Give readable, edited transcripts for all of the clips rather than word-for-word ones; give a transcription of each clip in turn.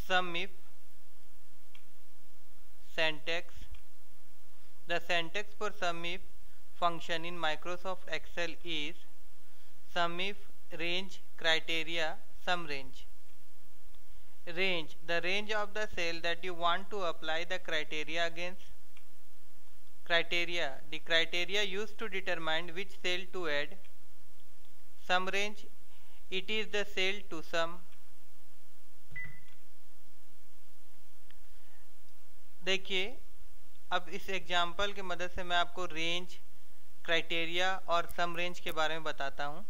SUMIF syntax. The syntax for SUMIF function in Microsoft Excel is SUMIF range criteria sum range. Range, the range of the cell that you want to apply the criteria against. Criteria, the criteria used to determine which cell to add. Sum range, it is the cell to sum. देखिए अब इस example के मदद से मैं आपको range, criteria और सम range के बारे में बताता हूं।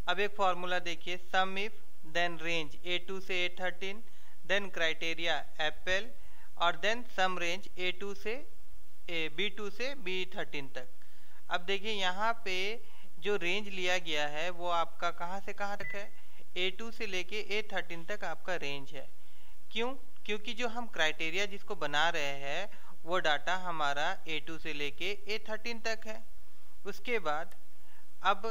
अब एक फॉर्मूला देखिए, सम इफ देन रेंज A2 से A13 देन क्राइटेरिया एप्पल और देन सम रेंज A2 से B2 से B13 तक। अब देखिए यहाँ पे जो रेंज लिया गया है वो आपका कहाँ से कहाँ तक है, A2 से लेके A13 तक आपका रेंज है। क्यों? क्योंकि जो हम क्राइटेरिया जिसको बना रहे हैं वो डाटा हमारा A2 से लेके A13 तक है। उसके बाद अब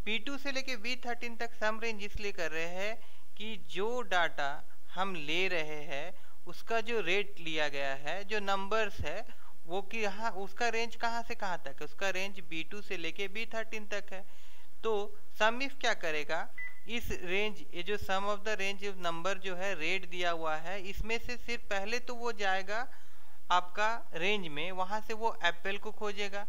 B2 से लेके B13 तक सम रेंज इसलिए कर रहे हैं कि जो डाटा हम ले रहे हैं उसका जो रेट लिया गया है, जो नंबर्स है वो कि यहाँ उसका रेंज कहाँ से कहाँ तक है, उसका रेंज B2 से लेके B13 तक है। तो सम इफ क्या करेगा, इस रेंज, ये जो सम ऑफ द रेंज नंबर जो है रेट दिया हुआ है, इसमें से सिर्फ पहले तो वो जाएगा आपका रेंज में, वहां से वो एप्पल को खोजेगा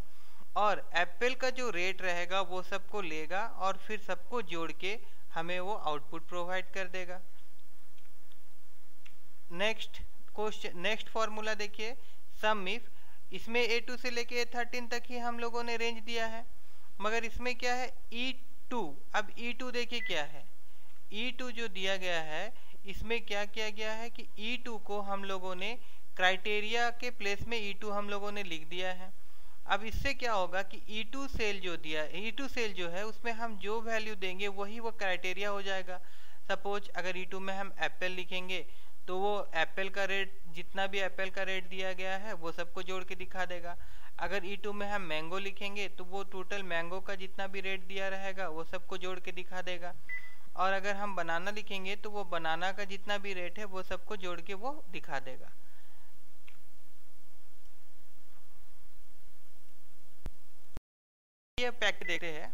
और एप्पल का जो रेट रहेगा वो सबको लेगा और फिर सबको जोड़ के हमें वो आउटपुट प्रोवाइड कर देगा। नेक्स्ट क्वेश्चन, नेक्स्ट फॉर्मूला देखिए, सम इफ, इसमें A2 से लेके A13 तक ही हम लोगों ने रेंज दिया है, मगर इसमें क्या है E2। अब E2 देखिए क्या है, E2 जो दिया गया है इसमें क्या किया गया है कि E2 को हम लोगों ने क्राइटेरिया के प्लेस में E2 हम लोगों ने लिख दिया है। अब इससे क्या होगा कि E2 सेल जो दिया, E2 सेल जो है उसमें हम जो वैल्यू देंगे वही वो क्राइटेरिया हो जाएगा। सपोज अगर E2 में हम एप्पल लिखेंगे तो वो एप्पल का रेट, जितना भी एप्पल का रेट दिया गया है वो सबको जोड़ के दिखा देगा। अगर E2 में हम मैंगो लिखेंगे तो वो टोटल मैंगो का जितना भी रेट दिया रहेगा वो सबको जोड़ के दिखा देगा। और अगर हम बनाना लिखेंगे तो वो बनाना का जितना भी रेट है वो सबको जोड़ के वो दिखा देगा। ये पैक देखते हैं।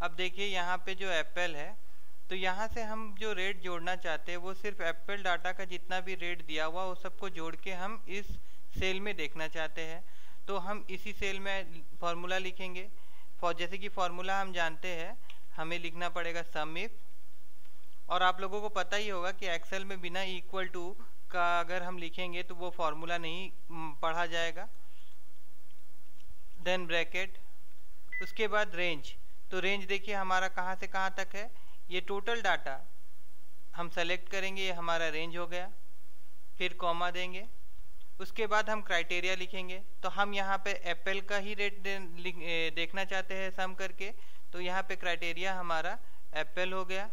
अब देखिए यहाँ पे जो एप्पल है तो यहाँ से हम जो रेट जोड़ना चाहते हैं वो सिर्फ एप्पल डाटा का जितना भी रेट दिया हुआ वो सबको जोड़ के हम इस सेल में देखना चाहते हैं। तो हम इसी सेल में फॉर्मूला लिखेंगे। जैसे कि फॉर्मूला हम जानते हैं, हमें लिखना पड़ेगा सम इफ, और आप लोगों को पता ही होगा कि एक्सेल में बिना इक्वल टू का अगर हम लिखेंगे तो वो फॉर्मूला नहीं पढ़ा जाएगा। देन ब्रैकेट, उसके बाद रेंज। तो रेंज देखिए हमारा कहाँ से कहाँ तक है, ये टोटल डाटा हम सेलेक्ट करेंगे, ये हमारा रेंज हो गया। फिर कॉमा देंगे, उसके बाद हम क्राइटेरिया लिखेंगे। तो हम यहाँ पे एप्पल का ही रेट देखना चाहते हैं सम करके, तो यहाँ पे क्राइटेरिया हमारा एप्पल हो गया।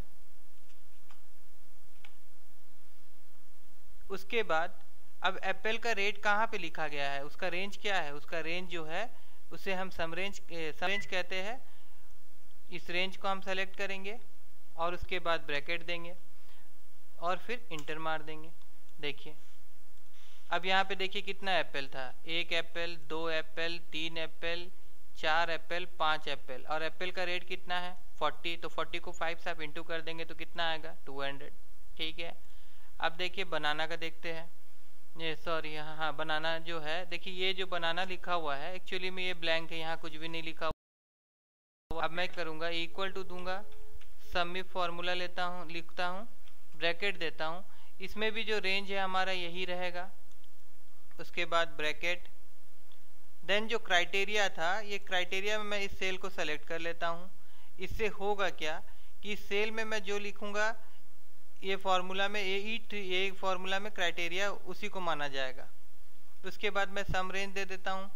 उसके बाद अब एप्पल का रेट कहाँ पे लिखा गया है, उसका रेंज क्या है, उसका रेंज जो है उसे हम सम रेंज कहते हैं। इस रेंज को हम सेलेक्ट करेंगे और उसके बाद ब्रैकेट देंगे और फिर इंटर मार देंगे। देखिए अब यहाँ पे देखिए कितना एप्पल था, 1 Apple, 2 Apple, 3 Apple, 4 Apple, 5 Apple, और एप्पल का रेट कितना है 40। तो 40 को 5 से आप इंटू कर देंगे तो कितना आएगा 200। ठीक है। अब देखिए बनाना का देखते हैं। ये सॉरी, हाँ बनाना जो है, देखिए ये जो बनाना लिखा हुआ है एक्चुअली में ये ब्लैंक है, यहाँ कुछ भी नहीं लिखा हुआ। अब मैं करूँगा इक्वल टू दूंगा, सम इफ फॉर्मूला लेता हूँ, लिखता हूँ, ब्रैकेट देता हूँ। इसमें भी जो रेंज है हमारा यही रहेगा। उसके बाद ब्रैकेट, देन जो क्राइटेरिया था, ये क्राइटेरिया में मैं इस सेल को सेलेक्ट कर लेता हूँ। इससे होगा क्या कि इस सेल में मैं जो लिखूंगा ये फॉर्मूला में, ये फॉर्मूला में क्राइटेरिया उसी को माना जाएगा। उसके बाद मैं सम रेंज दे देता हूँ।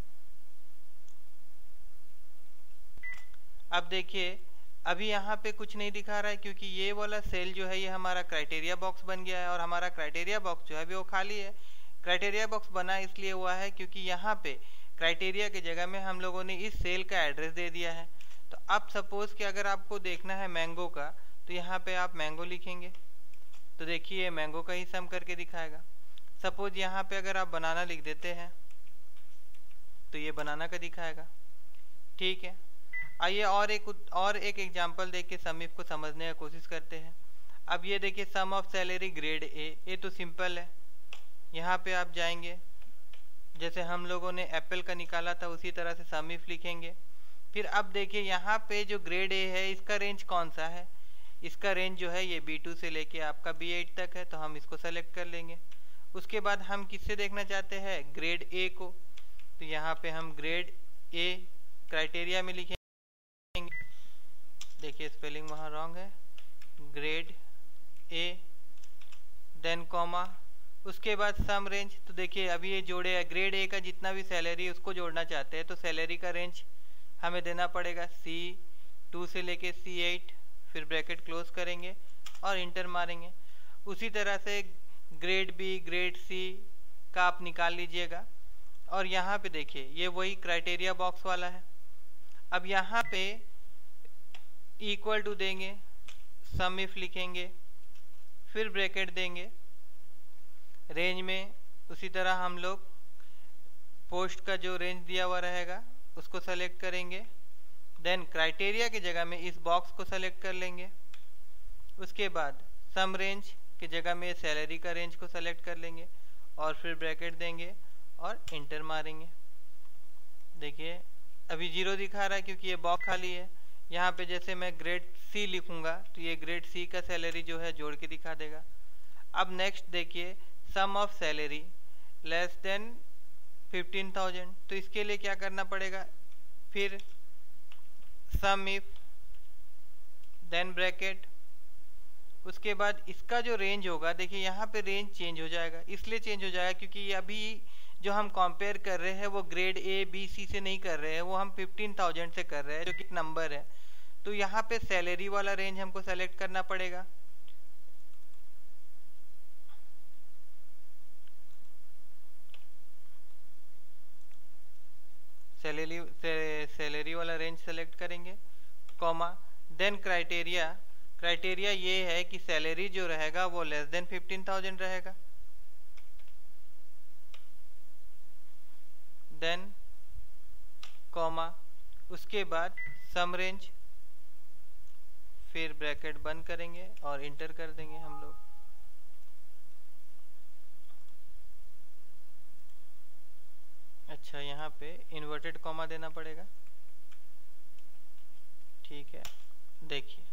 अब देखिए अभी यहाँ पे कुछ नहीं दिखा रहा है क्योंकि ये वाला सेल जो है ये हमारा क्राइटेरिया बॉक्स बन गया है और हमारा क्राइटेरिया बॉक्स जो है अभी वो खाली है। क्राइटेरिया बॉक्स बना इसलिए हुआ है क्योंकि यहाँ पे क्राइटेरिया की जगह में हम लोगों ने इस सेल का एड्रेस दे दिया है। तो अब सपोज कि अगर आपको देखना है मैंगो का, तो यहाँ पे आप मैंगो लिखेंगे तो देखिए मैंगो का ही सम करके दिखाएगा। सपोज यहाँ पे अगर आप बनाना लिख देते हैं तो ये बनाना का दिखाएगा। ठीक है, आइए और एक एग्जांपल देख के सम इफ को समझने की कोशिश करते हैं। अब ये देखिए सम ऑफ सैलरी ग्रेड ए, ये तो सिंपल है। यहाँ पे आप जाएंगे, जैसे हम लोगों ने एप्पल का निकाला था उसी तरह से सम इफ लिखेंगे। फिर अब देखिए यहाँ पे जो ग्रेड ए है इसका रेंज कौन सा है, इसका रेंज जो है ये B2 से लेके आपका B8 तक है, तो हम इसको सेलेक्ट कर लेंगे। उसके बाद हम किससे देखना चाहते हैं, ग्रेड ए को, तो यहाँ पे हम ग्रेड ए क्राइटेरिया में लिखेंगे। देखिए स्पेलिंग वहाँ रॉन्ग है, ग्रेड ए देन कॉमा, उसके बाद सम रेंज। तो देखिए अभी ये जोड़े है, ग्रेड ए का जितना भी सैलरी उसको जोड़ना चाहते हैं तो सैलरी का रेंज हमें देना पड़ेगा C2 से लेके C8, फिर ब्रैकेट क्लोज करेंगे और इंटर मारेंगे। उसी तरह से ग्रेड बी ग्रेड सी का आप निकाल लीजिएगा। और यहाँ पे देखिए ये वही क्राइटेरिया बॉक्स वाला है। अब यहाँ पे इक्वल टू देंगे, सम इफ लिखेंगे, फिर ब्रैकेट देंगे, रेंज में उसी तरह हम लोग पोस्ट का जो रेंज दिया हुआ रहेगा उसको सेलेक्ट करेंगे। देन क्राइटेरिया की जगह में इस बॉक्स को सेलेक्ट कर लेंगे। उसके बाद सम रेंज की जगह में सैलरी का रेंज को सेलेक्ट कर लेंगे और फिर ब्रैकेट देंगे और इंटर मारेंगे। देखिए अभी 0 दिखा रहा है क्योंकि ये बॉक्स खाली है। यहाँ पे जैसे मैं ग्रेड सी लिखूंगा तो ये ग्रेड सी का सैलरी जो है जोड़ के दिखा देगा। अब नेक्स्ट देखिए सम ऑफ सैलरी लेस देन 15,000, तो इसके लिए क्या करना पड़ेगा, फिर सम इफ देन ब्रैकेट, उसके बाद इसका जो रेंज होगा, देखिए यहाँ पे रेंज चेंज हो जाएगा। इसलिए चेंज हो जाएगा क्योंकि अभी जो हम कंपेयर कर रहे हैं वो ग्रेड ए बी सी से नहीं कर रहे हैं, वो हम 15,000 से कर रहे हैं जो कि नंबर है। तो यहाँ पे सैलरी वाला रेंज हमको सेलेक्ट करना पड़ेगा। सैलरी वाला रेंज सेलेक्ट करेंगे, कॉमा, देन क्राइटेरिया ये है कि सैलरी जो रहेगा वो लेस देन 15,000 रहेगा। देन कॉमा, उसके बाद सम रेंज, फिर ब्रैकेट बंद करेंगे और इंटर कर देंगे हम लोग। अच्छा यहाँ पे इन्वर्टेड कॉमा देना पड़ेगा। ठीक है, देखिए